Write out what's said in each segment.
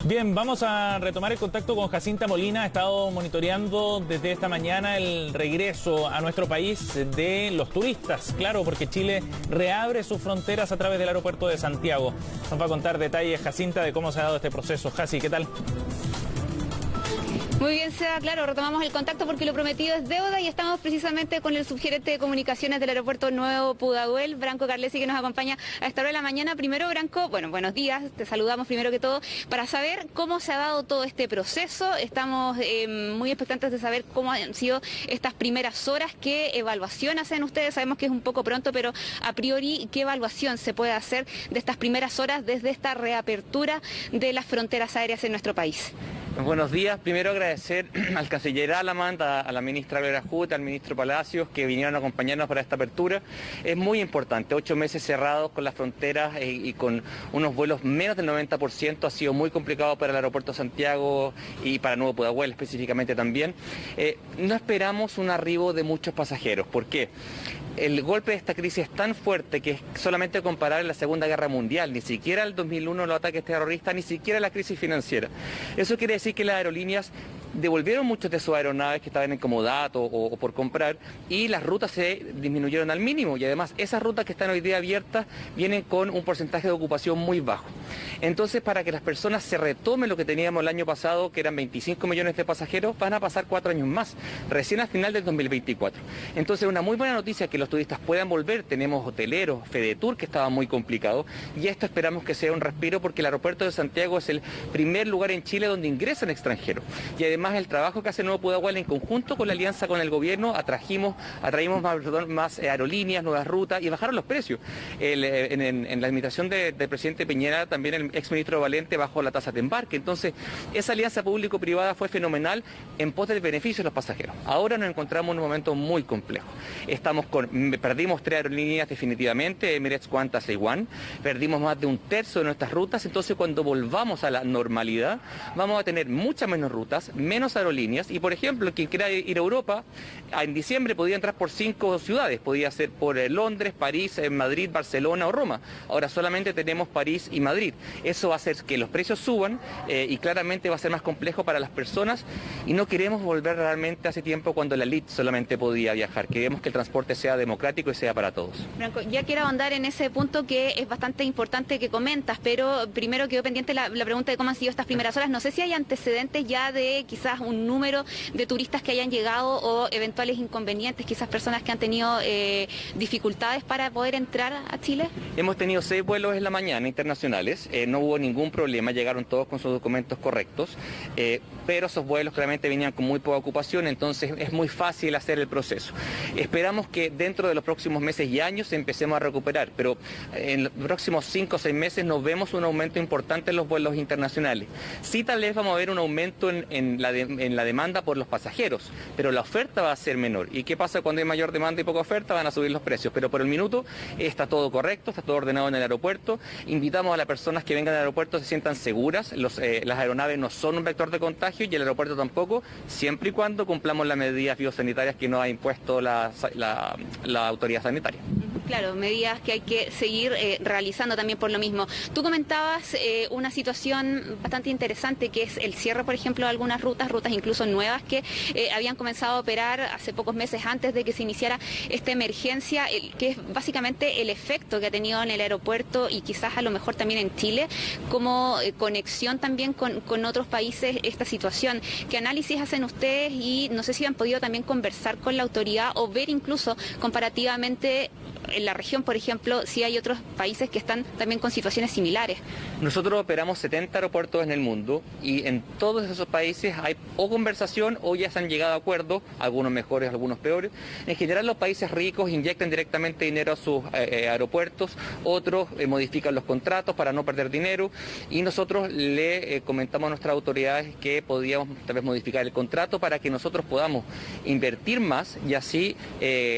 Bien, vamos a retomar el contacto con Jacinta Molina. Ha estado monitoreando desde esta mañana el regreso a nuestro país de los turistas. Claro, porque Chile reabre sus fronteras a través del aeropuerto de Santiago. Nos va a contar detalles, Jacinta, de cómo se ha dado este proceso. Jasi, ¿qué tal? Muy bien, Seba, claro, retomamos el contacto porque lo prometido es deuda y estamos precisamente con el subgerente de comunicaciones del aeropuerto Nuevo Pudahuel, Branco Carlesi, que nos acompaña a esta hora de la mañana. Primero, Branco, bueno, buenos días, te saludamos primero que todo para saber cómo se ha dado todo este proceso. Estamos muy expectantes de saber cómo han sido estas primeras horas, qué evaluación hacen ustedes. Sabemos que es un poco pronto, pero a priori, ¿qué evaluación se puede hacer de estas primeras horas desde esta reapertura de las fronteras aéreas en nuestro país? Buenos días. Primero agradecer al canciller Alamant, a la ministra Gloria Huth, al ministro Palacios, que vinieron a acompañarnos para esta apertura. Es muy importante, 8 meses cerrados con las fronteras y con unos vuelos menos del 90%. Ha sido muy complicado para el aeropuerto de Santiago y para Nuevo Pudahuel específicamente también. No esperamos un arribo de muchos pasajeros. ¿Por qué? El golpe de esta crisis es tan fuerte que es solamente comparable a la Segunda Guerra Mundial, ni siquiera el 2001 los ataques terroristas, ni siquiera la crisis financiera. Eso quiere decir que las aerolíneas devolvieron muchos de sus aeronaves que estaban en comodato o por comprar y las rutas se disminuyeron al mínimo y además esas rutas que están hoy día abiertas vienen con un porcentaje de ocupación muy bajo. Entonces, para que las personas se retomen lo que teníamos el año pasado, que eran 25 millones de pasajeros, van a pasar 4 años más, recién al final del 2024. Entonces, una muy buena noticia que los turistas puedan volver. Tenemos hoteleros, Fedetur, que estaba muy complicado, y esto esperamos que sea un respiro porque el aeropuerto de Santiago es el primer lugar en Chile donde ingresan extranjeros. Y además el trabajo que hace Nuevo Pudahuel en conjunto con la alianza con el gobierno, atraímos más aerolíneas, nuevas rutas y bajaron los precios. En la administración del presidente Piñera, también el exministro Valente bajó la tasa de embarque. Entonces, esa alianza público-privada fue fenomenal en pos del beneficio de los pasajeros. Ahora nos encontramos en un momento muy complejo. Perdimos 3 aerolíneas definitivamente, Emirates, Qantas y One. Perdimos más de un tercio de nuestras rutas. Entonces, cuando volvamos a la normalidad, vamos a tener muchas menos rutas, menos aerolíneas. Y, por ejemplo, quien quiera ir a Europa, en diciembre podía entrar por 5 ciudades. Podía ser por Londres, París, Madrid, Barcelona o Roma. Ahora solamente tenemos París y Madrid. Eso va a hacer que los precios suban y claramente va a ser más complejo para las personas. Y no queremos volver realmente a ese tiempo cuando la élite solamente podía viajar. Queremos que el transporte sea democrático y sea para todos. Branco, ya quiero ahondar en ese punto que es bastante importante que comentas, pero primero quedó pendiente la pregunta de cómo han sido estas primeras horas. No sé si hay antecedentes ya de quizás un número de turistas que hayan llegado o eventuales inconvenientes, quizás personas que han tenido dificultades para poder entrar a Chile. Hemos tenido 6 vuelos en la mañana internacionales, no hubo ningún problema, llegaron todos con sus documentos correctos, pero esos vuelos claramente venían con muy poca ocupación, entonces es muy fácil hacer el proceso. Esperamos que dentro de los próximos meses y años empecemos a recuperar, pero en los próximos 5 o 6 meses nos vemos un aumento importante en los vuelos internacionales. Sí, tal vez vamos a ver un aumento en la demanda por los pasajeros, pero la oferta va a ser menor. ¿Y qué pasa cuando hay mayor demanda y poca oferta? Van a subir los precios, pero por el minuto está todo correcto, está todo ordenado en el aeropuerto. Invitamos a las personas que vengan al aeropuerto se sientan seguras, las aeronaves no son un vector de contagio y el aeropuerto tampoco, siempre y cuando cumplamos las medidas biosanitarias que nos ha impuesto la autoridad sanitaria. Claro, medidas que hay que seguir realizando también por lo mismo. Tú comentabas una situación bastante interesante que es el cierre, por ejemplo, de algunas rutas incluso nuevas que habían comenzado a operar hace pocos meses antes de que se iniciara esta emergencia, que es básicamente el efecto que ha tenido en el aeropuerto y quizás a lo mejor también en Chile, como conexión también con otros países esta situación. ¿Qué análisis hacen ustedes y no sé si han podido también conversar con la autoridad o ver incluso comparativamente en la región, por ejemplo, si hay otros países que están también con situaciones similares? Nosotros operamos 70 aeropuertos en el mundo y en todos esos países hay o conversación o ya se han llegado a acuerdos, algunos mejores, algunos peores. En general los países ricos inyectan directamente dinero a sus aeropuertos, otros modifican los contratos para no perder dinero y nosotros le comentamos a nuestras autoridades que podíamos tal vez modificar el contrato para que nosotros podamos invertir más y así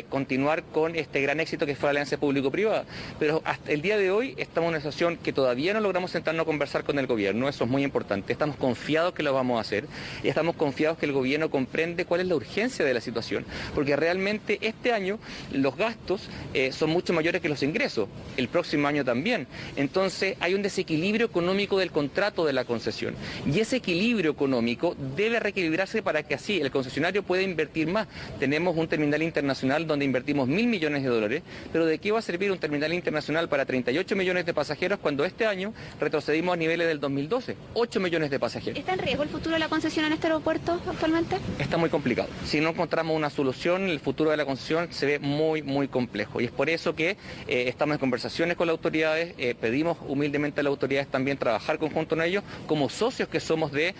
continuar con este gran éxito que fue la alianza público-privada. Pero hasta el día de hoy estamos en una situación que todavía no logramos sentarnos a conversar con el gobierno, eso es muy importante. Estamos confiados que lo vamos a hacer y estamos confiados que el gobierno comprende cuál es la urgencia de la situación, porque realmente este año los gastos son mucho mayores que los ingresos, el próximo año también. Entonces hay un desequilibrio económico del contrato de la concesión y ese equilibrio económico debe reequilibrarse para que así el concesionario pueda invertir más. Tenemos un terminal internacional donde invertimos $1.000 millones, pero ¿de qué va a servir un terminal internacional para 38 millones de pasajeros cuando este año retrocedimos a niveles del 2012, 8 millones de pasajeros? ¿Está en riesgo el futuro de la concesión en este aeropuerto actualmente? Está muy complicado. Si no encontramos una solución, el futuro de la concesión se ve muy, muy complejo. Y es por eso que estamos en conversaciones con las autoridades, pedimos humildemente a las autoridades también trabajar conjunto con ellos, como socios que somos del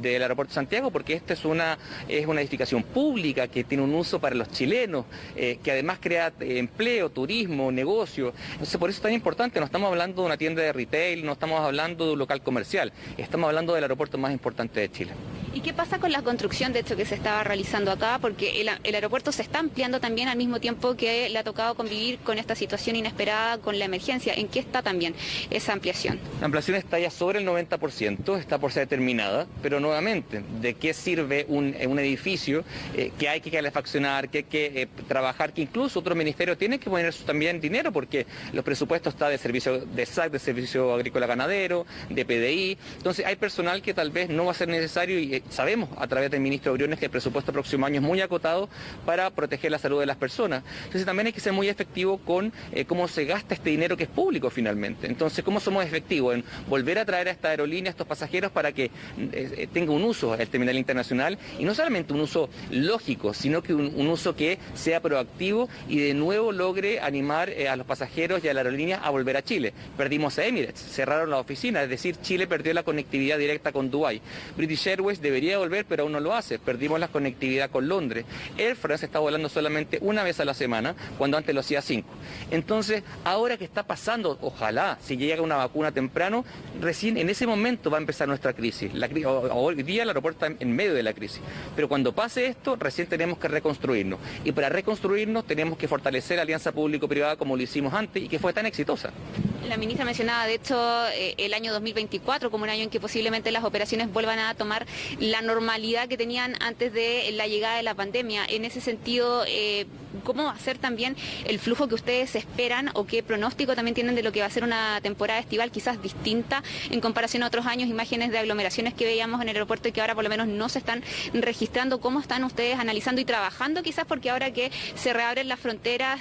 Aeropuerto de Santiago, porque esta es una edificación pública que tiene un uso para los chilenos, que además crea empleo, turismo, negocio. Entonces por eso es tan importante, no estamos hablando de una tienda de retail, no estamos hablando de un local comercial, estamos hablando del aeropuerto más importante de Chile. ¿Y qué pasa con la construcción de esto que se estaba realizando acá? Porque el aeropuerto se está ampliando también al mismo tiempo que le ha tocado convivir con esta situación inesperada, con la emergencia. ¿En qué está también esa ampliación? La ampliación está ya sobre el 90%, está por ser terminada, pero nuevamente, ¿de qué sirve un edificio que hay que calefaccionar, que hay que trabajar, que incluso otros ministerios tienen que poner también dinero porque los presupuestos están de servicio de SAC, de servicio agrícola ganadero, de PDI, entonces hay personal que tal vez no va a ser necesario y sabemos a través del ministro Briones que el presupuesto próximo año es muy acotado para proteger la salud de las personas. Entonces también hay que ser muy efectivo con cómo se gasta este dinero que es público finalmente. Entonces, ¿cómo somos efectivos en volver a traer a esta aerolínea, a estos pasajeros para que tenga un uso el terminal internacional y no solamente un uso lógico, sino que un uso que sea proactivo y de nuevo logre animar a los pasajeros y a la aerolínea a volver a Chile? Perdimos a Emirates, cerraron la oficina, es decir, Chile perdió la conectividad directa con Dubái. British Airways debería volver, pero aún no lo hace. Perdimos la conectividad con Londres. Air France está volando solamente una vez a la semana, cuando antes lo hacía 5. Entonces, ahora que está pasando, ojalá, si llega una vacuna temprano, recién en ese momento va a empezar nuestra crisis. Hoy día el aeropuerto está en medio de la crisis. Pero cuando pase esto, recién tenemos que reconstruirnos. Y para reconstruirnos tenemos que fortalecer la alianza público-privada como lo hicimos antes y que fue tan exitosa. La ministra mencionaba, de hecho, el año 2024 como un año en que posiblemente las operaciones vuelvan a tomar la normalidad que tenían antes de la llegada de la pandemia. En ese sentido, ¿cómo va a ser también el flujo que ustedes esperan o qué pronóstico también tienen de lo que va a ser una temporada estival quizás distinta en comparación a otros años? Imágenes de aglomeraciones que veíamos en el aeropuerto y que ahora por lo menos no se están registrando. ¿Cómo están ustedes analizando y trabajando quizás? Porque ahora que se reabren las fronteras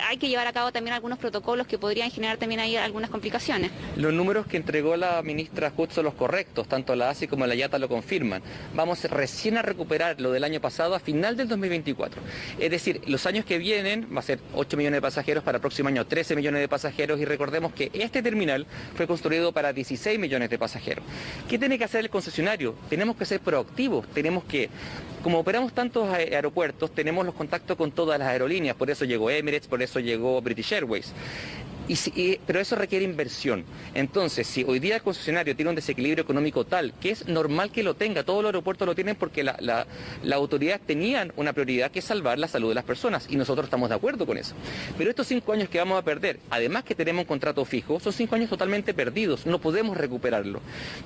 hay que llevar a cabo también algunos protocolos que podrían generar también ahí algunas complicaciones. Los números que entregó la ministra Hood son los correctos, tanto la ASI como la IATA lo confirman. Vamos recién a recuperar lo del año pasado a final del 2024. Es decir, los años que vienen va a ser 8 millones de pasajeros, para el próximo año 13 millones de pasajeros y recordemos que este terminal fue construido para 16 millones de pasajeros. ¿Qué tiene que hacer el concesionario? Tenemos que ser proactivos, tenemos que, como operamos tantos aeropuertos, tenemos los contactos con todas las aerolíneas, por eso llegó Emirates, por eso llegó British Airways. Pero eso requiere inversión. Entonces, si hoy día el concesionario tiene un desequilibrio económico tal, que es normal que lo tenga, todos los aeropuertos lo tienen porque la autoridad tenían una prioridad que es salvar la salud de las personas y nosotros estamos de acuerdo con eso. Pero estos 5 años que vamos a perder, además que tenemos un contrato fijo, son 5 años totalmente perdidos, no podemos recuperarlo.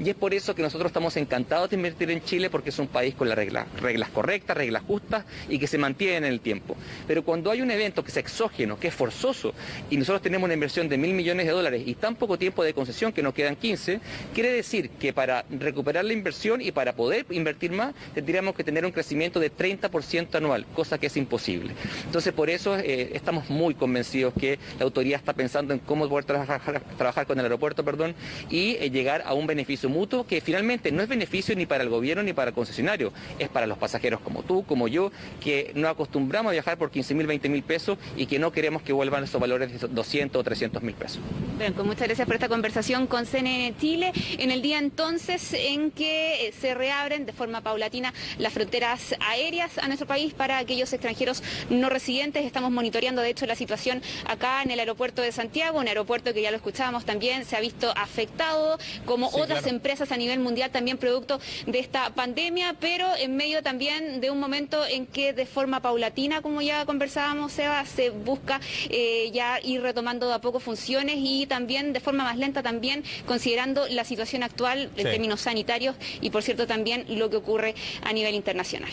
Y es por eso que nosotros estamos encantados de invertir en Chile porque es un país con las reglas correctas, reglas justas y que se mantienen en el tiempo. Pero cuando hay un evento que es exógeno, que es forzoso y nosotros tenemos una inversión de $1.000 millones y tan poco tiempo de concesión que nos quedan 15, quiere decir que para recuperar la inversión y para poder invertir más tendríamos que tener un crecimiento de 30% anual, cosa que es imposible. Entonces por eso estamos muy convencidos que la autoridad está pensando en cómo poder trabajar con el aeropuerto, y llegar a un beneficio mutuo que finalmente no es beneficio ni para el gobierno ni para el concesionario, es para los pasajeros como tú, como yo, que no acostumbramos a viajar por 15.000, 20.000 pesos y que no queremos que vuelvan esos valores de 200 o 300 300.000 pesos. Bien, pues muchas gracias por esta conversación con CNN Chile. En el día entonces en que se reabren de forma paulatina las fronteras aéreas a nuestro país para aquellos extranjeros no residentes, estamos monitoreando de hecho la situación acá en el aeropuerto de Santiago, un aeropuerto que ya lo escuchábamos también se ha visto afectado, como sí, otras claro. empresas a nivel mundial también producto de esta pandemia, pero en medio también de un momento en que de forma paulatina, como ya conversábamos, Seba, se busca ya ir retomando de a poco funciones y también de forma más lenta también considerando la situación actual en términos sanitarios y por cierto también lo que ocurre a nivel internacional.